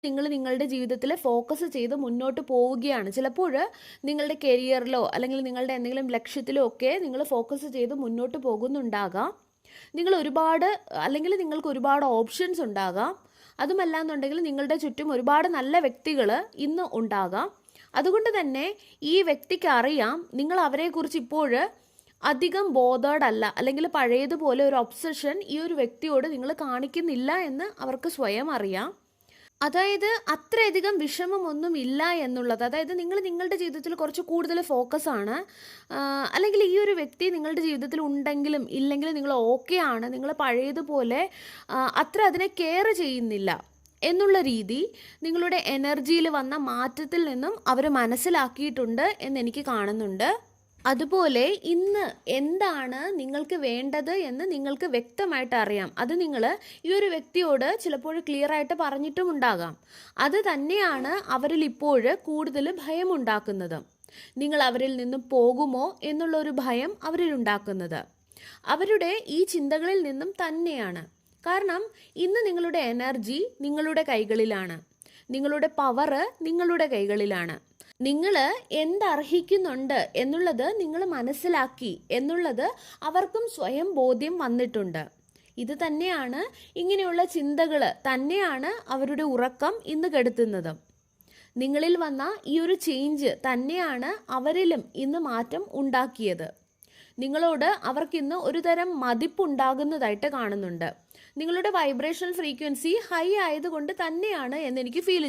നിങ്ങൾ നിങ്ങളുടെ ജീവിതത്തിൽ ഫോക്കസ് ചെയ്ത് മുന്നോട്ട് പോവുകയാണ്. ചിലപ്പോൾ നിങ്ങളുടെ കരിയറിലോ അല്ലെങ്കിൽ നിങ്ങളുടെ എന്തെങ്കിലും ലക്ഷ്യത്തിലോ ഒക്കെ നിങ്ങൾ ഫോക്കസ് ചെയ്ത് മുന്നോട്ട് പോകുന്നുണ്ടാകാം. നിങ്ങൾ ഒരുപാട് അല്ലെങ്കിൽ നിങ്ങൾക്ക് ഒരുപാട് ഓപ്ഷൻസ് ഉണ്ടാകാം. അതുമല്ല എന്നുണ്ടെങ്കിൽ നിങ്ങളുടെ ചുറ്റും ഒരുപാട് നല്ല വ്യക്തികൾ ഇന്ന് ഉണ്ടാകാം. അതുകൊണ്ട് തന്നെ ഈ വ്യക്തിക്ക് അറിയാം നിങ്ങൾ അവരെക്കുറിച്ച് ഇപ്പോൾ അധികം ബോധേഡ് അല്ല, അല്ലെങ്കിൽ പഴയതുപോലെ ഒരു ഒബ്സഷൻ ഈ ഒരു വ്യക്തിയോട് നിങ്ങൾ കാണിക്കുന്നില്ല എന്ന് അവർക്ക് സ്വയം അറിയാം. അതായത് അത്രയധികം വിഷമമൊന്നും ഇല്ല എന്നുള്ളത്. അതായത് നിങ്ങൾ നിങ്ങളുടെ ജീവിതത്തിൽ കുറച്ച് കൂടുതൽ ഫോക്കസ് ആണ്, അല്ലെങ്കിൽ ഈ ഒരു വ്യക്തി നിങ്ങളുടെ ജീവിതത്തിൽ ഉണ്ടെങ്കിലും ഇല്ലെങ്കിലും നിങ്ങൾ ഓക്കെ ആണ്, നിങ്ങൾ പഴയതുപോലെ അത്ര അതിനെ കെയർ ചെയ്യുന്നില്ല എന്നുള്ള രീതി നിങ്ങളുടെ എനർജിയിൽ വന്ന മാറ്റത്തിൽ നിന്നും അവർ മനസ്സിലാക്കിയിട്ടുണ്ട് എന്നെനിക്ക് കാണുന്നുണ്ട്. അതുപോലെ ഇന്ന് എന്താണ് നിങ്ങൾക്ക് വേണ്ടത് എന്ന് നിങ്ങൾക്ക് വ്യക്തമായിട്ട് അറിയാം. അത് നിങ്ങൾ ഈ ഒരു വ്യക്തിയോട് ചിലപ്പോൾ ക്ലിയർ ആയിട്ട് പറഞ്ഞിട്ടും ഉണ്ടാകാം. അത് തന്നെയാണ് അവരിൽ ഇപ്പോൾ കൂടുതൽ ഭയമുണ്ടാക്കുന്നത്. നിങ്ങൾ അവരിൽ നിന്നും പോകുമോ എന്നുള്ള ഒരു ഭയം അവരിൽ ഉണ്ടാക്കുന്നത് അവരുടെ ഈ ചിന്തകളിൽ നിന്നും തന്നെയാണ്. കാരണം ഇന്ന് നിങ്ങളുടെ എനർജി നിങ്ങളുടെ കൈകളിലാണ്, നിങ്ങളുടെ പവർ നിങ്ങളുടെ കൈകളിലാണ്. നിങ്ങൾ എന്തർഹിക്കുന്നുണ്ട് എന്നുള്ളത് നിങ്ങൾ മനസ്സിലാക്കി എന്നുള്ളത് അവർക്കും സ്വയം ബോധ്യം വന്നിട്ടുണ്ട്. ഇത് തന്നെയാണ്, ഇങ്ങനെയുള്ള ചിന്തകൾ തന്നെയാണ് അവരുടെ ഉറക്കം ഇന്ന് കെടുത്തുന്നത്. നിങ്ങളിൽ വന്ന ഈ ഒരു ചേഞ്ച് തന്നെയാണ് അവരിലും ഇന്ന് മാറ്റം ഉണ്ടാക്കിയത്. നിങ്ങളോട് അവർക്കിന്ന് ഒരു തരം മതിപ്പുണ്ടാകുന്നതായിട്ട് കാണുന്നുണ്ട്. നിങ്ങളുടെ വൈബ്രേഷണൽ ഫ്രീക്വൻസി ഹൈ ആയതുകൊണ്ട് തന്നെയാണ് എന്നെനിക്ക് ഫീൽ